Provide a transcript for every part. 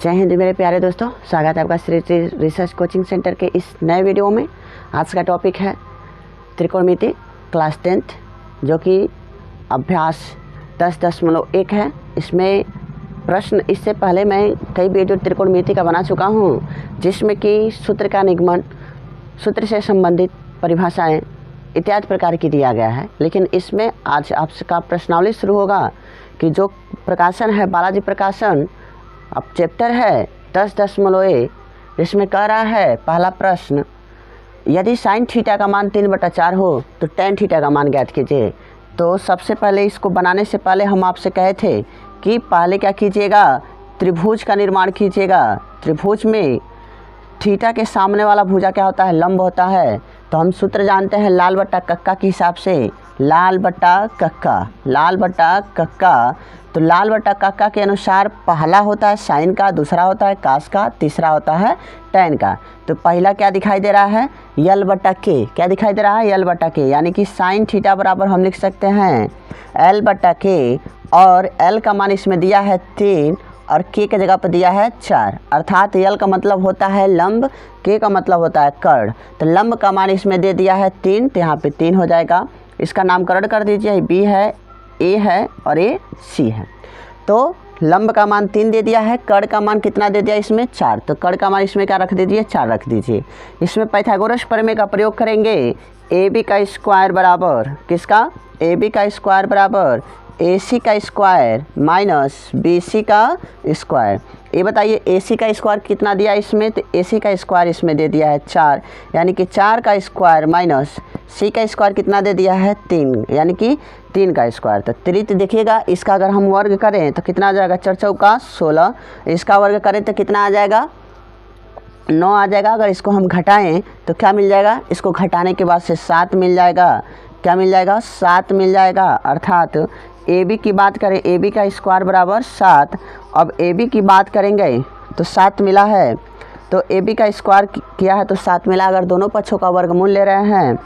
जय हिंद मेरे प्यारे दोस्तों, स्वागत है आपका श्री रिसर्च कोचिंग सेंटर के इस नए वीडियो में। आज का टॉपिक है त्रिकोणमिति क्लास 10th, जो कि अभ्यास 10.1 है। इसमें प्रश्न इससे पहले मैं कई वीडियो त्रिकोणमिति का बना चुका हूँ, जिसमें कि सूत्र का निगमन, सूत्र से संबंधित परिभाषाएं इत्यादि प्रकार की दिया गया है। लेकिन इसमें आज आपका प्रश्नावली शुरू होगा कि जो प्रकाशन है बालाजी प्रकाशन, अब चैप्टर है 10.1, जिसमें कह रहा है पहला प्रश्न, यदि साइन थीटा का मान 3/4 हो तो टेन थीटा का मान ज्ञात कीजिए। तो सबसे पहले इसको बनाने से पहले हम आपसे कहे थे कि पहले क्या कीजिएगा, त्रिभुज का निर्माण कीजिएगा। त्रिभुज में थीटा के सामने वाला भुजा क्या होता है, लंब होता है। तो हम सूत्र जानते हैं लाल बट्टा कक्का के हिसाब से, लाल बट्टा कक्का, लाल बट्टा कक्का। तो लाल बट्टा कक्का के अनुसार पहला होता है साइन का, दूसरा होता है कास का, तीसरा होता है टेन का। तो पहला क्या दिखाई दे रहा है, यल बट्टा के। क्या दिखाई दे रहा है, यल बट्टा के, यानी कि साइन थीटा बराबर हम लिख सकते हैं एल बट्टा के। और एल का मान इसमें दिया है 3 और के की जगह पर दिया है 4, अर्थात यल का मतलब होता है लंब, के का मतलब होता है कर्ण। तो लंब का मान इसमें दे दिया है 3, तो यहाँ पे 3 हो जाएगा। इसका नामकरण कर दीजिए, बी है, ए है और ए सी है। तो लंब का मान 3 दे दिया है, कर्ण का मान कितना दे दिया इसमें 4, तो कर्ण का मान इसमें क्या रख दीजिए, 4 रख दीजिए। इसमें पाइथागोरस प्रमेय का प्रयोग करेंगे। ए बी का स्क्वायर बराबर किसका, ए बी का स्क्वायर बराबर ए सी का स्क्वायर माइनस बी सी का स्क्वायर। ये बताइए ए सी का स्क्वायर कितना दिया इसमें, तो ए सी का स्क्वायर इसमें दे दिया है 4, यानी कि 4 का स्क्वायर माइनस सी का स्क्वायर कितना दे दिया है 3, यानी कि 3 का स्क्वायर। तो त्रित देखिएगा, इसका अगर हम वर्ग करें तो कितना आ जाएगा, 4 चौका 16, इसका वर्ग करें तो कितना आ जाएगा, 9 आ जाएगा। अगर इसको हम घटाएं तो क्या मिल जाएगा, इसको घटाने के बाद से 7 मिल जाएगा। क्या मिल जाएगा, 7 मिल जाएगा। अर्थात ए बी की बात करें, ए बी का स्क्वायर बराबर 7। अब ए बी की बात करेंगे तो 7 मिला है, तो ए बी का स्क्वायर किया है तो 7 मिला। अगर दोनों पक्षों का वर्गमूल ले रहे हैं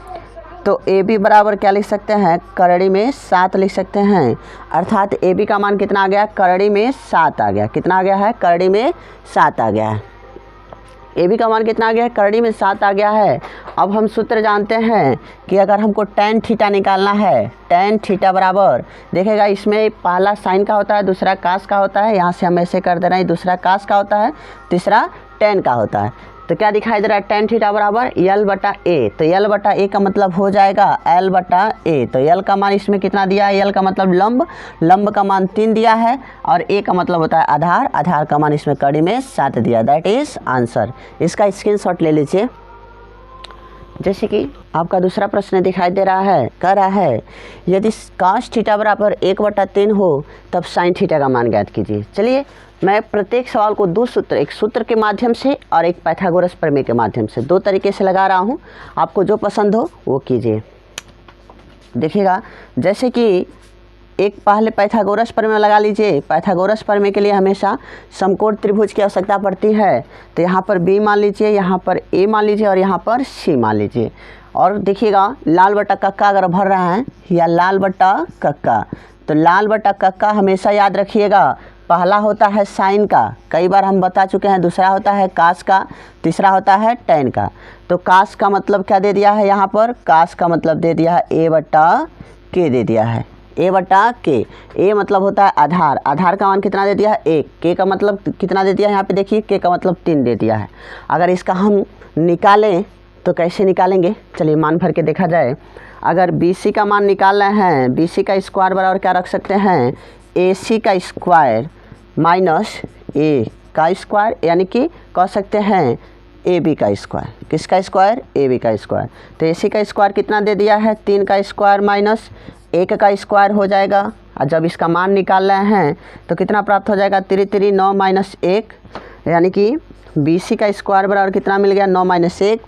तो ए बी बराबर क्या लिख सकते हैं, करड़ी में 7 लिख सकते हैं। अर्थात ए बी का मान कितना आ गया, करड़ी में 7 आ गया। कितना आ गया है, करड़ी में 7 आ गया है। ए बी का मान कितना आ गया है, करड़ी में 7 आ गया है। अब हम सूत्र जानते हैं कि अगर हमको टेन थीटा निकालना है, टेन थीटा बराबर देखिएगा, इसमें पहला साइन का होता है, दूसरा कास का होता है। यहाँ से हम ऐसे कर दे रहे हैं, दूसरा कास का होता है, तीसरा टेन का होता है। तो क्या दिखाई दे रहा है, टेन थीटा बराबर यल बटा ए। तो यल बटा ए का मतलब हो जाएगा एल बटा ए। तो यल का मान इसमें कितना दिया है, यल का मतलब लंब, लंब का मान 3 दिया है, और ए का मतलब होता है आधार, आधार का मान इसमें कड़ी में 7 दिया। That is answer. इसका स्क्रीनशॉट ले लीजिए। जैसे कि आपका दूसरा प्रश्न दिखाई दे रहा है, कह रहा है यदि cos थीटा बराबर 1/3 हो तब sin थीटा का मान ज्ञात कीजिए। चलिए मैं प्रत्येक सवाल को 2 सूत्र, एक सूत्र के माध्यम से और एक पाइथागोरस प्रमेय के माध्यम से 2 तरीके से लगा रहा हूँ। आपको जो पसंद हो वो कीजिए। देखिएगा, जैसे कि एक पहले पाइथागोरस प्रमेय लगा लीजिए। पाइथागोरस प्रमेय के लिए हमेशा समकोण त्रिभुज की आवश्यकता पड़ती है। तो यहाँ पर बी मान लीजिए, यहाँ पर ए मान लीजिए और यहाँ पर सी मान लीजिए। और देखिएगा लाल बट्टा कक्का अगर भर रहा है, या लाल बट्टा कक्का, तो लाल बट्टा कक्का हमेशा याद रखिएगा, पहला होता है साइन का, कई बार हम बता चुके हैं, दूसरा होता है कास का, तीसरा होता है टेन का। तो कास का मतलब क्या दे दिया है, यहाँ पर कास का मतलब दे दिया है ए बट्टा के दे दिया है, ए बटा के। ए मतलब होता है आधार, आधार का मान कितना दे दिया है 1, के का मतलब कितना दे दिया है, यहाँ पे देखिए के का मतलब 3 दे दिया है। अगर इसका हम निकालें तो कैसे निकालेंगे, चलिए मान भर के देखा जाए। अगर बी सी का मान निकाल रहे हैं, बी सी का स्क्वायर बराबर क्या रख सकते हैं, ए सी का स्क्वायर माइनस ए का स्क्वायर, यानी कि कह सकते हैं ए बी का स्क्वायर। किसका स्क्वायर, ए बी का स्क्वायर। तो ए सी का स्क्वायर कितना दे दिया है, 3 का स्क्वायर माइनस 1 का स्क्वायर हो जाएगा। और जब इसका मान निकाल रहे हैं तो कितना प्राप्त हो जाएगा, 3 3 9 माइनस 1, यानी कि बी सी का स्क्वायर बराबर कितना मिल गया, 9 माइनस 1।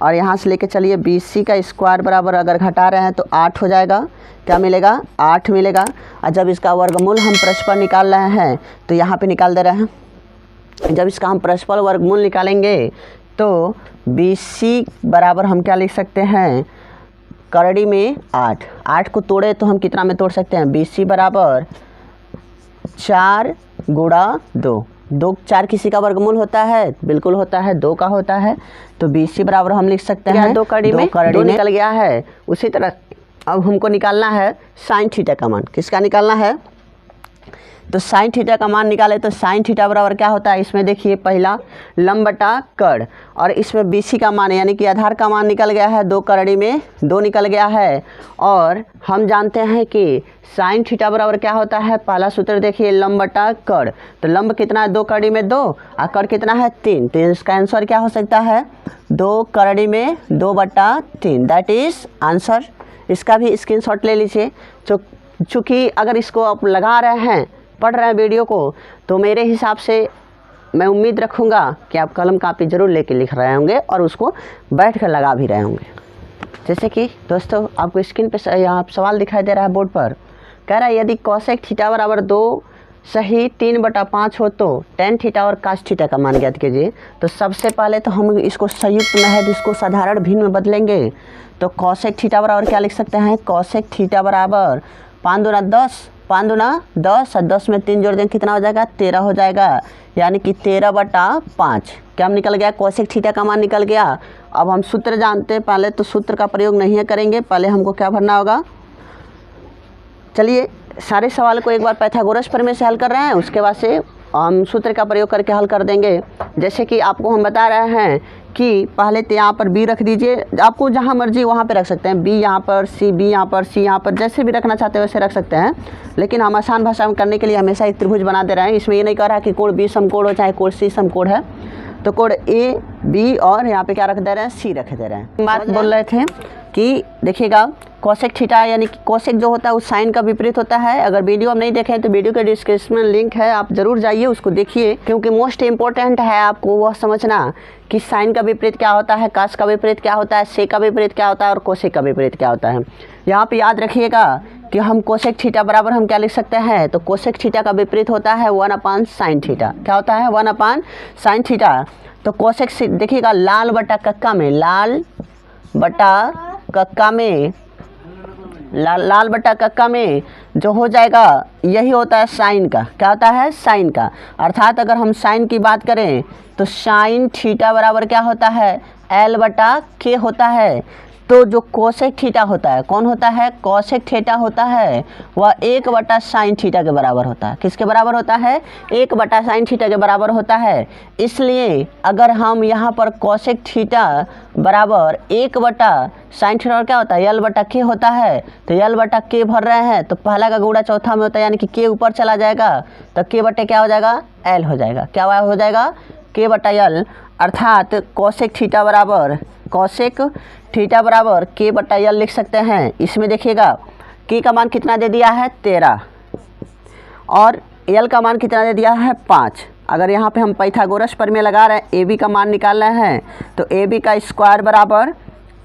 और यहाँ से लेके चलिए बी सी का स्क्वायर बराबर अगर घटा रहे हैं तो 8 हो जाएगा। क्या मिलेगा, 8 मिलेगा। और जब इसका वर्गमूल हम परस्पर निकाल रहे हैं तो यहाँ पे निकाल दे रहे हैं। जब इसका हम परस्पर वर्गमूल निकालेंगे तो बी सी बराबर हम क्या लिख सकते हैं, करड़ी में 8, 8 को तोड़े तो हम कितना में तोड़ सकते हैं, बी सी बराबर 4 गुणा 2, 2 4 किसी का वर्गमूल होता है, बिल्कुल होता है, 2 का होता है। तो BC बराबर हम लिख सकते हैं 2 कड़ी में 2 निकल गया है। उसी तरह अब हमको निकालना है साइन थीटा का मान। किसका निकालना है? तो साइन थीटा का मान निकाले तो साइन थीटा बराबर क्या होता है? इसमें देखिए पहला लंब बटा कड़, और इसमें BC का मान यानी कि आधार का मान निकल गया है। 2 कड़ी में 2 निकल गया है। और हम जानते हैं कि साइन थीटा बराबर क्या होता है? पहला सूत्र देखिए लंब बटा कड़। तो लंब कितना है? 2 कड़ी में 2 और कड़ कितना है? 3। तो इसका आंसर क्या हो सकता है? 2 कड़ी में 2 बटा 3, दैट इज़ आंसर। इसका भी स्क्रीनशॉट ले लीजिए। चूँकि अगर इसको आप लगा रहे हैं, पढ़ रहे हैं वीडियो को, तो मेरे हिसाब से मैं उम्मीद रखूँगा कि आप कलम कापी ज़रूर लेके लिख रहे होंगे और उसको बैठ कर लगा भी रहे होंगे। जैसे कि दोस्तों आपको स्क्रीन पे यहाँ सवाल दिखाई दे रहा है बोर्ड पर, कह रहा है यदि कोसेक थीटा बराबर 2 सही 3/5 हो तो टेन थीटा और कास थीटा का मान ज्ञात कीजिए। तो सबसे पहले तो हम इसको संयुक्त महज इसको साधारण भिन्न में बदलेंगे। तो कोसेक थीटा बराबर क्या लिख सकते हैं? कोसेक थीटा बराबर 5 दूना 10, 5 दूना 10 और 10 में 3 जोड़ दें कितना हो जाएगा? 13 हो जाएगा, यानी कि 13/5 क्या निकल गया? कोसेक थीटा का मान निकल गया। अब हम सूत्र जानते हैं, पहले तो सूत्र का प्रयोग नहीं करेंगे, पहले हमको क्या भरना होगा? चलिए सारे सवाल को एक बार पाइथागोरस प्रमेय से हल कर रहे हैं, उसके बाद से हम सूत्र का प्रयोग करके हल कर देंगे। जैसे कि आपको हम बता रहे हैं कि पहले तो यहाँ पर B रख दीजिए, आपको जहाँ मर्जी वहाँ पे रख सकते हैं। B यहाँ पर, C B यहाँ पर, C यहाँ पर, जैसे भी रखना चाहते हैं वैसे रख सकते हैं। लेकिन हम आसान भाषा में करने के लिए हमेशा एक त्रिभुज बना दे रहे हैं। इसमें ये नहीं कह रहा कि कोण B समकोण हो चाहे कोण C समकोण है। तो कोण A B और यहाँ पे क्या रख दे रहे हैं? C रख दे रहे हैं। बात बोल रहे थे कि देखिएगा कोसेक थीटा यानी कि कोसेक जो होता है उस साइन का विपरीत होता है। अगर वीडियो हम नहीं देखें तो वीडियो के डिस्क्रिप्शन में लिंक है, आप ज़रूर जाइए उसको देखिए, क्योंकि मोस्ट इम्पोर्टेंट है आपको वह समझना कि साइन का विपरीत क्या होता है, कास का विपरीत क्या होता है, सेक का विपरीत क्या होता है और कोसेक का विपरीत क्या होता है। यहाँ पे याद रखिएगा कि हम कोसेक थीटा बराबर हम क्या लिख सकते हैं? तो कोसेक थीटा का विपरीत होता है 1/sin थीटा। क्या होता है? 1/sin theta. तो कोसेक देखिएगा लाल बटा कक्का में, लाल बटा कक्का में, लाल बटा कक्का में जो हो जाएगा यही होता है साइन का। क्या होता है? साइन का। अर्थात अगर हम साइन की बात करें तो साइन थीटा बराबर क्या होता है? L/K होता है। तो जो कोसेक थीटा होता है, कौन होता है? कोसेक थीटा होता है वह 1/sin थीटा के बराबर होता है। किसके बराबर होता है? 1/sin थीटा के बराबर होता है। इसलिए अगर हम यहाँ पर कोसेक थीटा बराबर 1/sin थीटा क्या होता है? L/K होता है। तो L/K भर रहे हैं तो पहला का गुणा चौथा में होता है, यानी कि K ऊपर चला जाएगा तो K/K क्या हो जाएगा? L हो जाएगा। क्या हो जाएगा? K/L। अर्थात कोसेक थीटा बराबर K/L लिख सकते हैं। इसमें देखिएगा K का मान कितना दे दिया है? 13 और L का मान कितना दे दिया है? 5। अगर यहाँ पे हम पाइथागोरस प्रमेय लगा रहे हैं, AB का मान निकाल रहे हैं, तो AB का स्क्वायर बराबर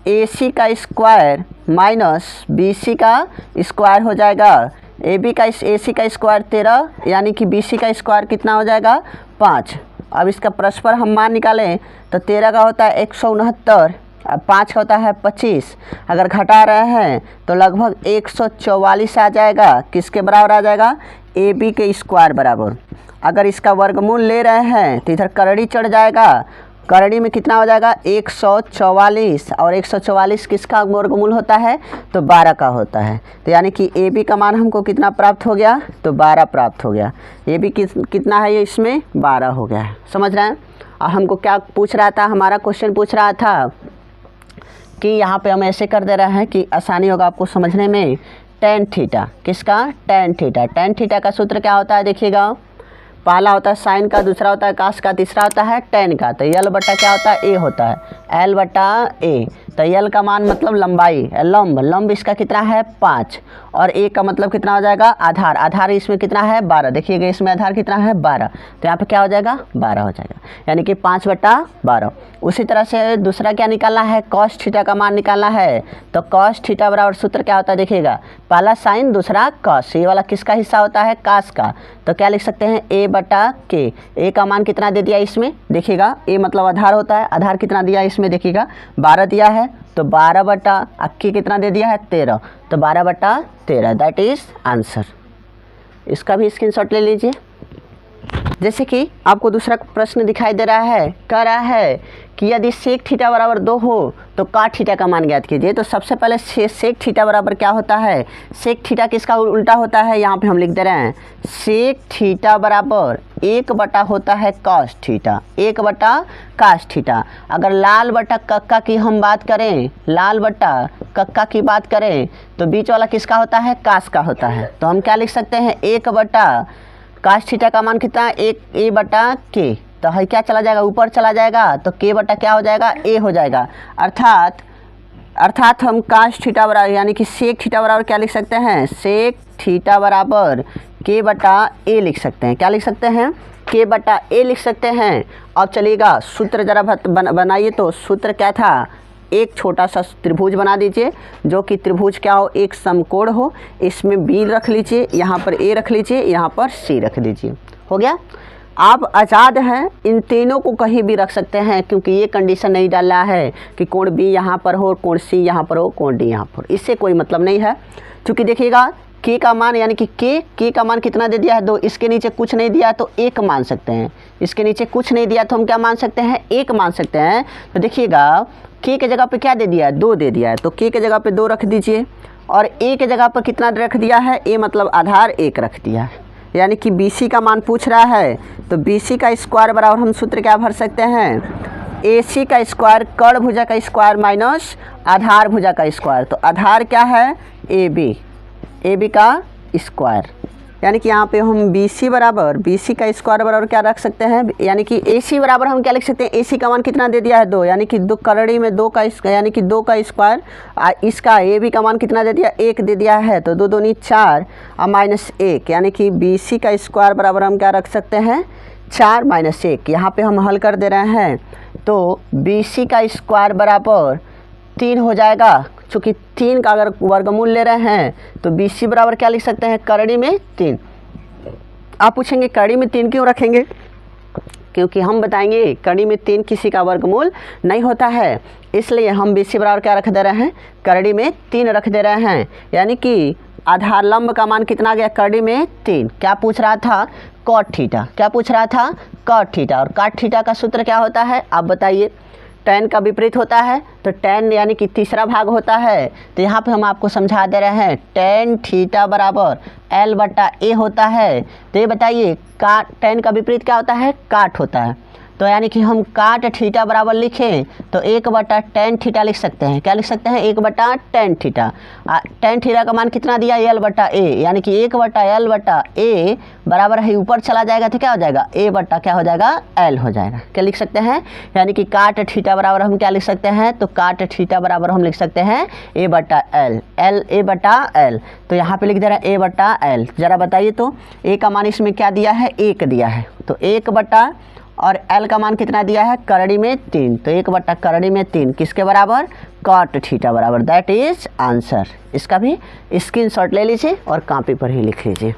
AC का स्क्वायर माइनस BC का स्क्वायर हो जाएगा। AB का AC का स्क्वायर 13, यानी कि BC का स्क्वायर कितना हो जाएगा? 5। अब इसका परस्पर हम मान निकालें तो 13 का होता है 169, अब 5 का होता है 25। अगर घटा रहे हैं तो लगभग 144 आ जाएगा। किसके बराबर आ जाएगा? AB के स्क्वायर बराबर। अगर इसका वर्गमूल ले रहे हैं तो इधर करड़ी चढ़ जाएगा। करड़ी में कितना हो जाएगा? 144, और 144 किसका वर्गमूल होता है? तो 12 का होता है। तो यानी कि AB का मान हमको कितना प्राप्त हो गया? तो 12 प्राप्त हो गया। AB कितना है? ये इसमें 12 हो गया है। समझ रहे हैं? और हमको क्या पूछ रहा था? हमारा क्वेश्चन पूछ रहा था कि यहाँ पे हम ऐसे कर दे रहे हैं कि आसानी होगा आपको समझने में। टेन थीटा, किसका? Tan theta. टेन थीटा का सूत्र क्या होता है? देखिएगा, पहला होता है साइन का, दूसरा होता है कास का, तीसरा होता है टेन का। तो L/A क्या होता है? A होता है, L/A। तो L का मान मतलब लंबाई, लंब इसका कितना है? 5, और A का मतलब कितना हो जाएगा? आधार। आधार इसमें कितना है? 12। देखिएगा इसमें आधार कितना है? 12। तो यहाँ पे क्या हो जाएगा? 12 हो जाएगा, यानी कि 5/12। उसी तरह से दूसरा क्या निकालना है? कॉस थीटा का मान निकालना है। तो कॉस थीटा बराबर सूत्र क्या होता है? देखिएगा, पहला साइन दूसरा कॉस, ये वाला किसका हिस्सा होता है? कास का। तो क्या लिख सकते हैं? A/K। A का मान कितना दे दिया इसमें? देखिएगा A मतलब आधार होता है, आधार कितना दिया इसमें? देखिएगा 12 दिया है, तो 12/K कितना दे दिया है? 13। तो 12/13 दैट इज़ आंसर। इसका भी स्क्रीनशॉट ले लीजिए। जैसे कि आपको दूसरा प्रश्न दिखाई दे रहा है, कह रहा है कि यदि सेक थीटा बराबर 2 हो तो काट थीटा का मान ज्ञात कीजिए। तो सबसे पहले सेक थीटा बराबर क्या होता है, सेक थीटा किसका उल्टा होता है, यहाँ पे हम लिख दे रहे हैं सेक थीटा बराबर 1 होता है कॉस थीटा, 1 कॉस थीटा। अगर लाल बटा कक्का की हम बात करें, लाल बटा कक्का की बात करें तो बीच वाला किसका होता है, कास का होता है। तो हम क्या लिख सकते हैं, 1 कास थीटा का मान कितना, 1 a/k। तो है क्या चला जाएगा, ऊपर चला जाएगा तो k बटा क्या हो जाएगा, a हो जाएगा। अर्थात हम कास थीटा बराबर यानी कि सेक थीटा बराबर क्या लिख सकते हैं, सेक थीटा बराबर k बटा a लिख सकते हैं। क्या लिख सकते हैं, k बटा a लिख सकते हैं। अब चलिएगा सूत्र जरा बनाइए। तो सूत्र क्या था, एक छोटा सा त्रिभुज बना दीजिए जो कि त्रिभुज क्या हो, एक समकोण हो। इसमें b रख लीजिए, यहाँ पर a रख लीजिए, यहाँ पर c रख दीजिए। हो गया। आप आज़ाद हैं, इन तीनों को कहीं भी रख सकते हैं क्योंकि ये कंडीशन नहीं डाला है कि कोण b यहाँ पर हो, कोण c यहाँ पर हो, कोण d यहाँ पर, इससे कोई मतलब नहीं है। क्योंकि देखिएगा k का मान यानी कि k का मान कितना दे दिया है, 2। इसके नीचे कुछ नहीं दिया तो 1 मान सकते हैं। इसके नीचे कुछ नहीं दिया तो हम क्या मान सकते हैं, 1 मान सकते हैं। तो देखिएगा k के जगह पे क्या दे दिया है, 2 दे दिया है। तो k के जगह पे 2 रख दीजिए और a के जगह पर कितना रख दिया है, a मतलब आधार 1 रख दिया है। यानी कि BC का मान पूछ रहा है तो BC का स्क्वायर बराबर हम सूत्र क्या भर सकते हैं, AC का स्क्वायर कर्ण भुजा का स्क्वायर माइनस आधार भुजा का स्क्वायर। तो आधार क्या है, AB का स्क्वायर। यानी कि यहाँ पे हम BC का स्क्वायर बराबर क्या रख सकते हैं, यानी कि AC बराबर हम क्या लिख सकते हैं, AC का मान कितना दे दिया है, 2। यानी कि 2 कड़ी में 2 का यानी कि 2 का स्क्वायर। इसका AB का मान कितना दे दिया, 1 दे दिया है। तो 2 दूनी 4 और माइनस 1 यानी कि BC का स्क्वायर बराबर हम क्या रख सकते हैं, 4 माइनस 1। यहाँ पे हम हल कर दे रहे हैं तो BC का स्क्वायर बराबर 3 हो जाएगा। चूँकि 3 का अगर वर्गमूल ले रहे हैं तो BC बराबर क्या लिख सकते हैं, कड़ी में 3। आप पूछेंगे कड़ी में 3 क्यों रखेंगे, क्योंकि हम बताएंगे कड़ी में 3 किसी का वर्गमूल नहीं होता है, इसलिए हम BC बराबर क्या रख दे रहे हैं, कड़ी में 3 रख दे रहे हैं। यानी कि आधार लंब का मान कितना गया, कड़ी में 3। क्या पूछ रहा था, कॉट थीटा। क्या पूछ रहा था, कॉट थीटा। और कॉट थीटा का सूत्र क्या होता है, आप बताइए। tan का विपरीत होता है तो tan यानी कि तीसरा भाग होता है। तो यहाँ पे हम आपको समझा दे रहे हैं tan थीटा बराबर L/A होता है। तो ये बताइए tan का विपरीत क्या होता है, काट होता है। तो यानी कि हम काट थीटा बराबर लिखें तो 1/tan थीटा लिख सकते हैं। क्या लिख सकते हैं, 1/tan थीटा। tan थीटा का मान कितना दिया, L/A। यानी कि 1/L/A बराबर है, ऊपर चला जाएगा तो क्या हो जाएगा, A बटा क्या हो जाएगा, L हो जाएगा। क्या लिख सकते हैं, यानी कि काट थीटा बराबर हम क्या लिख सकते हैं, तो काट थीटा बराबर हम लिख सकते हैं A/L, A/L। तो यहाँ पे लिख दे रहे हैं A/L। ज़रा बताइए तो A का मान इसमें क्या दिया है, 1 दिया है। तो 1 और L का मान कितना दिया है, कड़ी में 3। तो 1 कड़ी में 3 किसके बराबर, कॉट थीटा बराबर। That is answer. इसका भी स्क्रीनशॉट ले लीजिए और कॉपी पर ही लिख लीजिए।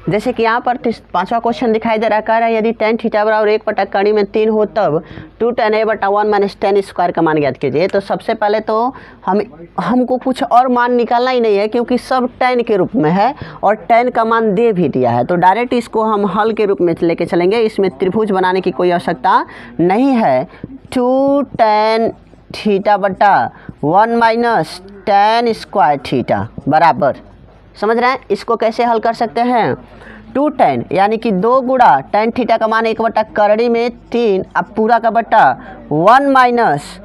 जैसे कि यहाँ पर 5वां क्वेश्चन दिखाई दे रहा, कह रहा है यदि tan थीटा बराबर 1 कड़ी में 3 हो तब 2tan A/1 minus tan square का मान ज्ञात कीजिए। तो सबसे पहले तो हमको कुछ और मान निकालना ही नहीं है क्योंकि सब tan के रूप में है और tan का मान दे भी दिया है। तो डायरेक्ट इसको हम हल के रूप में लेके चलेंगे, इसमें त्रिभुज बनाने की कोई आवश्यकता नहीं है। 2tan थीटा बटा 1 माइनस tan स्क्वायर थीटा बराबर, समझ रहे हैं, इसको कैसे हल कर सकते हैं, 2tan यानी कि 2 गुणा tan थीटा का मान 1 कड़ी में 3 अब पूरा का बटा 1 माइनस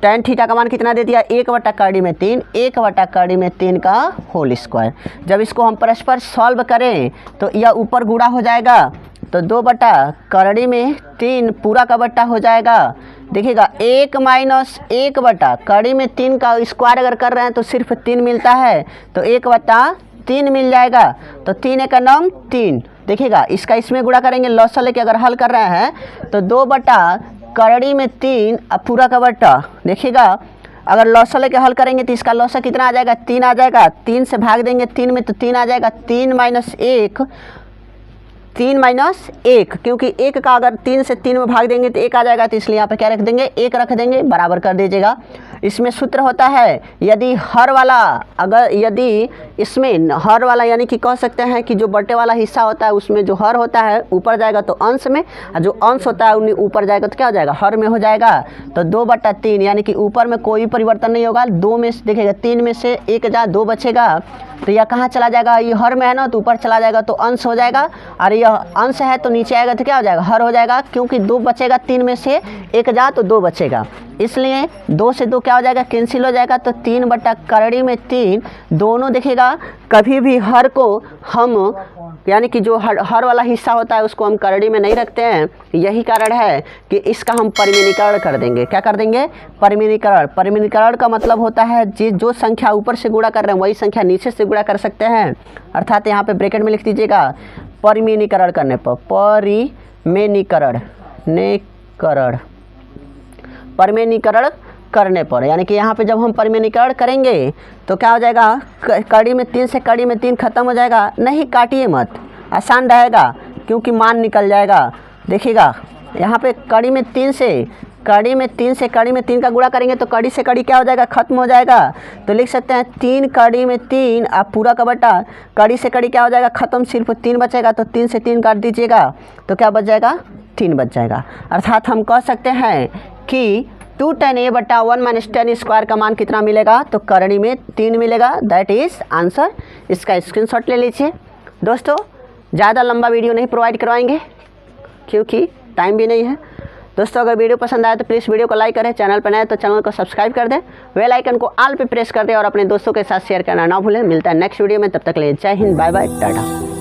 tan थीटा का मान कितना दे दिया, 1 कड़ी में 3, 1 कड़ी में 3 का होल स्क्वायर। जब इसको हम परस्पर सॉल्व करें तो यह ऊपर गुणा हो जाएगा तो 2 कड़ी में 3 पूरा का बट्टा हो जाएगा। देखिएगा 1 माइनस 1 कड़ी में 3 का स्क्वायर अगर कर रहे हैं तो सिर्फ 3 मिलता है, तो 1/3 मिल जाएगा। तो 3 1 9 3। देखिएगा इसका इसमें गुणा करेंगे, लॉसा लेके अगर हल कर रहे हैं तो 2 कड़ी में 3 अब पूरा का बट्टा। देखिएगा अगर लॉसा लेके हल करेंगे तो इसका लॉसा कितना आ जाएगा, 3 आ जाएगा। 3 से भाग देंगे 3 में तो 3 आ जाएगा। 3 माइनस 1 क्योंकि 1 का अगर 3 से 3 में भाग देंगे तो 1 आ जाएगा, तो इसलिए यहाँ पे क्या रख देंगे, 1 रख देंगे, बराबर कर दीजिएगा। इसमें सूत्र होता है, यदि हर वाला, अगर यदि इसमें हर वाला यानी कि कह सकते हैं कि जो बटे वाला हिस्सा होता है उसमें जो हर होता है ऊपर जाएगा तो अंश में, और जो अंश होता है उन्हीं ऊपर जाएगा तो क्या हो जाएगा, हर में हो जाएगा। तो 2/3 यानी कि ऊपर में कोई परिवर्तन नहीं होगा, 2 में से देखिएगा 3 में से 1 जा 2 बचेगा, तो यह कहाँ चला जाएगा, ये हर में है ना, तो ऊपर चला जाएगा तो अंश हो जाएगा, और यह अंश है तो नीचे आएगा तो क्या हो जाएगा, हर हो जाएगा, क्योंकि 2 बचेगा, 3 में से 1 जा तो 2 बचेगा, इसलिए 2 से 2 क्या हो जाएगा, कैंसिल हो जाएगा। तो 3/3 दोनों देखिएगा, कभी भी हर को हम यानी कि जो हर वाला हिस्सा होता है उसको हम करड़ी में नहीं रखते हैं, यही कारण है कि इसका हम परिमितीकरण कर देंगे। क्या कर देंगे, परिमितीकरण। परिमितीकरण का मतलब होता है जो संख्या ऊपर से गुणा कर रहे हैं वही संख्या नीचे से गुणा कर सकते हैं, अर्थात यहाँ पे ब्रैकेट में लिख दीजिएगा परिमितीकरण करने पर, परिमितीकरण करने पर, यानी कि यहाँ पे जब हम परिमितीकरण करेंगे तो क्या हो जाएगा, कड़ी में 3 से कड़ी में 3 खत्म हो जाएगा, नहीं काटिए मत, आसान रहेगा क्योंकि मान निकल जाएगा। देखिएगा यहाँ पे कड़ी में 3 से कड़ी में 3 का गुणा करेंगे तो कड़ी से कड़ी क्या हो जाएगा, खत्म हो जाएगा, तो लिख सकते हैं 3 कड़ी में 3, आप पूरा का बटा, कड़ी से कड़ी क्या हो जाएगा, खत्म, सिर्फ 3 बचेगा, तो 3 से 3 काट दीजिएगा तो क्या बच जाएगा, 3 बच जाएगा। अर्थात हम कह सकते हैं कि 2 tan a बटा 1 - tan स्क्वायर का मान कितना मिलेगा, तो करड़ी में 3 मिलेगा, दैट इज़ आंसर। इसका स्क्रीनशॉट ले लीजिए। दोस्तों ज़्यादा लंबा वीडियो नहीं प्रोवाइड करवाएंगे क्योंकि टाइम भी नहीं है। दोस्तों अगर वीडियो पसंद आए तो प्लीज़ वीडियो को लाइक करें, चैनल पर नए तो चैनल को सब्सक्राइब कर दें, बेल आइकन को ऑल पे प्रेस कर दें और अपने दोस्तों के साथ शेयर करना ना भूलें। मिलता है नेक्स्ट वीडियो में, तब तक के लिए जय हिंद, बाय बाय, टाटा।